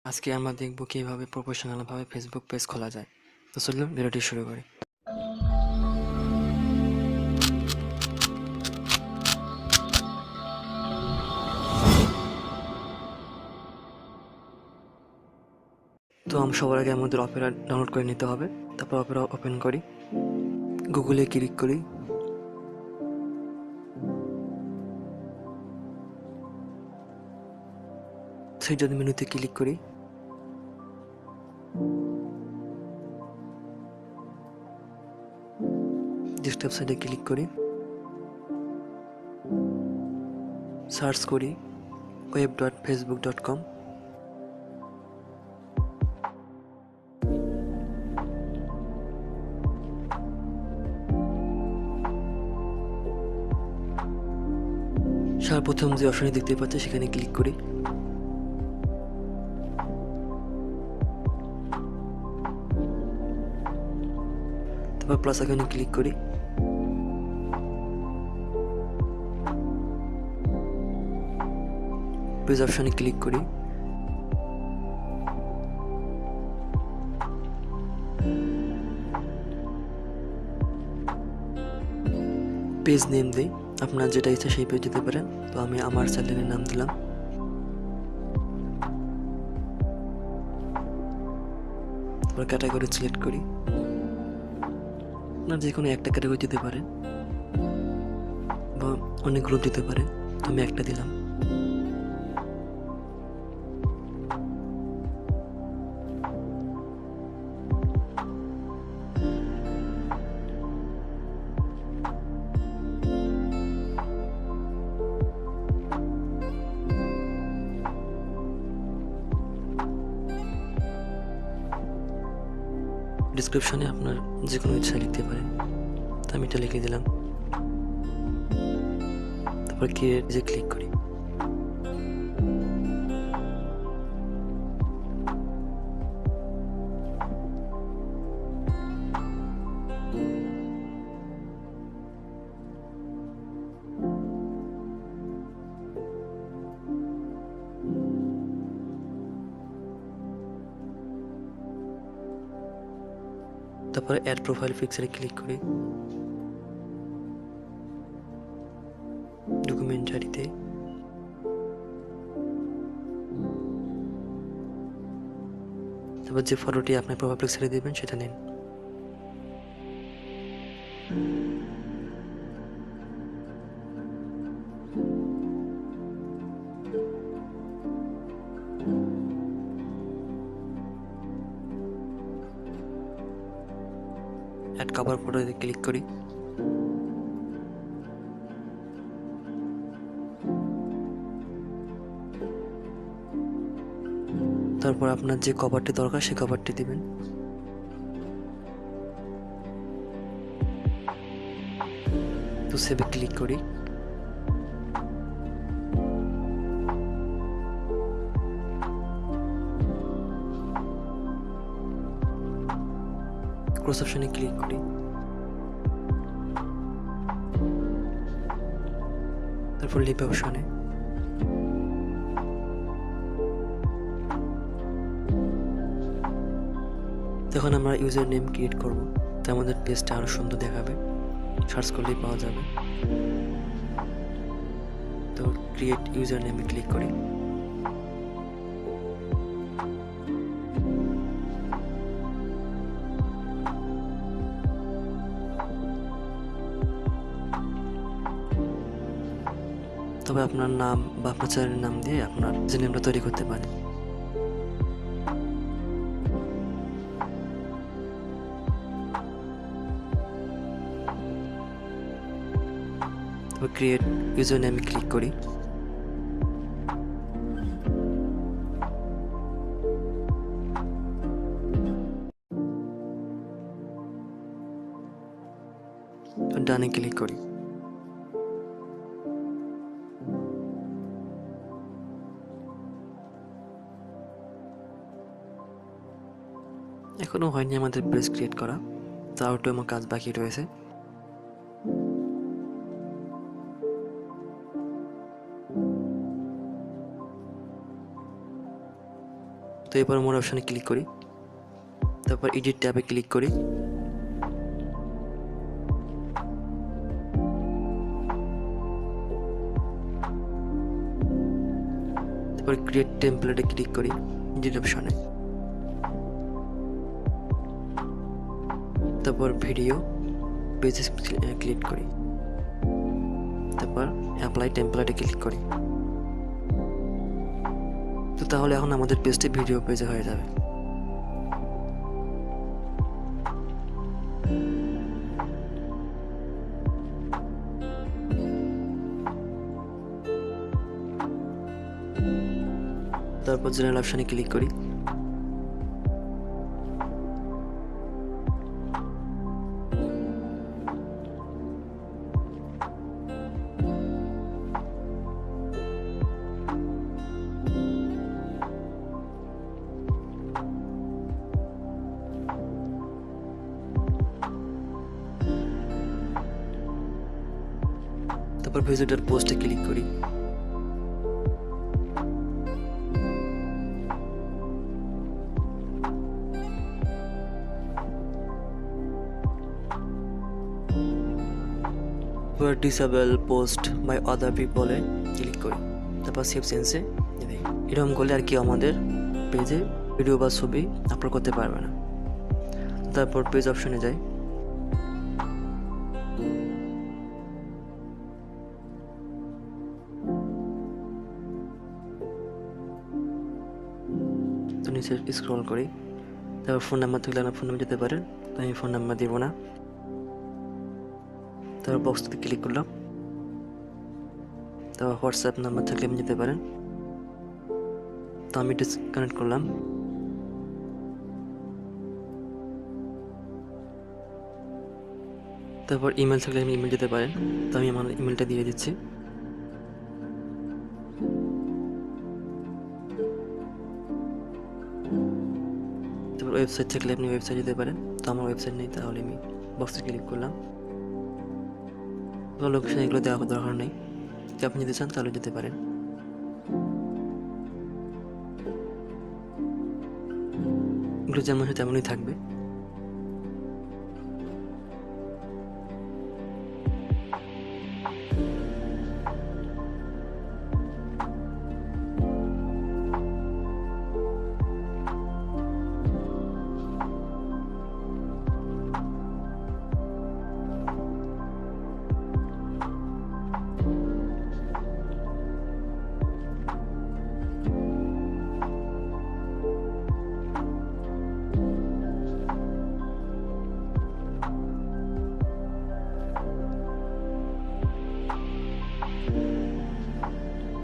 আজকে আমরা দেখব কিভাবে প্রফেশনালভাবে ফেসবুক পেজ খোলা যায়। তো চলুন ভিডিওটি শুরু করি। তো সবার আগে আমাদের অপেরা ডাউনলোড করে নিতে হবে। তারপর অপেরা ওপেন করি, গুগলে ক্লিক করি, সেই জন্য মেনুতে ক্লিক করি, ডেস্কটপ সাইডে ক্লিক করি, সার্চ করি web.facebook.com। সর্বপ্রথম যে অপশনে দেখতে পাচ্ছি সেখানে ক্লিক করি, তারপর প্লাস আইকনে ক্লিক করি, পেজ অপশনে ক্লিক করি, পেজ নেম দিই, আপনার যেটা ইচ্ছা সেই পেজ দিতে পারেন। তো আমি আমার চ্যানেলের নাম দিলাম, তারপর ক্যাটাগরি সিলেক্ট করি, আপনার যে কোনো একটা ক্যাটাগরি দিতে পারেন বা অনেকগুলো দিতে পারেন। তো আমি একটা দিলাম। ডিসক্রিপশনে আপনার যে কোনো ইচ্ছা লিখতে পারেন। তো আমি এটা লিখে দিলাম, তারপর ক্রিয়েটে ক্লিক করি। তারপরে অ্যাড প্রোফাইল পিকচারে ক্লিক করি, ডকুমেন্টারিতে তারপর যে ফটোটি আপনার প্রোফাইল পিকচারে দেবেন সেটা নিন। অ্যাড কভার ফটোতে ক্লিক করি, তারপর আপনার যে কভারটি দরকার সেই কভারটি দিবেন। তো সেভে ক্লিক করি, ক্রস অপশনে ক্লিক করি, তারপর লিভ অপশনে, তখন আমরা ইউজার নেম ক্রিয়েট করব। তো আমাদের পেজটা আরো সুন্দর দেখাবে, সার্চ করলেই পাওয়া যাবে। তো ক্রিয়েট ইউজার নেমে ক্লিক করি, তবে আপনার নাম বা আপনার চ্যানেলের নাম দিয়ে আপনার যে নেমটা তৈরি করতে পারেন। তবে ক্রিয়েট ইউজার নেমে ক্লিক করি, ডানে ক্লিক করি। এখনো হয়নি আমাদের পেজ ক্রিয়েট করা, তাও একটু আমার কাজ বাকি রয়েছে। তো এরপর মোর অপশানে ক্লিক করি, তারপর এডিট ট্যাবে ক্লিক করি, তারপর ক্রিয়েট টেমপ্লেটে ক্লিক করি, এডিট অপশানে, তারপর ভিডিও পেজে ক্লিক করি, তারপর অ্যাপ্লাই টেমপ্লেটে ক্লিক করি। তো তাহলে এখন আমাদের পেজটি ভিডিও পেজে হয়ে যাবে। তারপর জেনারেল অপশানে ক্লিক করি, তারপর ভিজিটর পোস্টে ক্লিক করি, তারপর ডিসেবল পোস্ট বাই আদার পিপলে ক্লিক করি, তারপর সেভ চেঞ্জে দিই। এরকম করলে আর কি আমাদের পেজে ভিডিও বা ছবি আপলোড করতে পারবে না। তারপর পেজ অপশনে যাই, তো নিচে স্ক্রল করি, তারপর ফোন নাম্বার থাকলে আপনার ফোন নাম্বার দিতে পারেন, তো আমি ফোন নাম্বার দিব না। তারপর বক্সটাতে ক্লিক করলাম, তারপর হোয়াটসঅ্যাপ নাম্বার থাকলে আপনি দিতে পারেন, তো আমি ডিসকানেক্ট করলাম। তারপর ইমেল থাকলে আপনি ইমেল দিতে পারেন, তো আমি আমার ইমেলটা দিয়ে দিচ্ছি। তারপর ওয়েবসাইট থাকলে আপনি ওয়েবসাইট দিতে পারেন, তো আমার ওয়েবসাইট নেই, তাহলে আমি বক্সে ক্লিক করলাম। লোকেশন এগুলো দেওয়া দরকার নেই, যদি আপনি যেতে চান তাহলে যেতে পারেন। এগুলো যেমন হয় তেমনই থাকবে।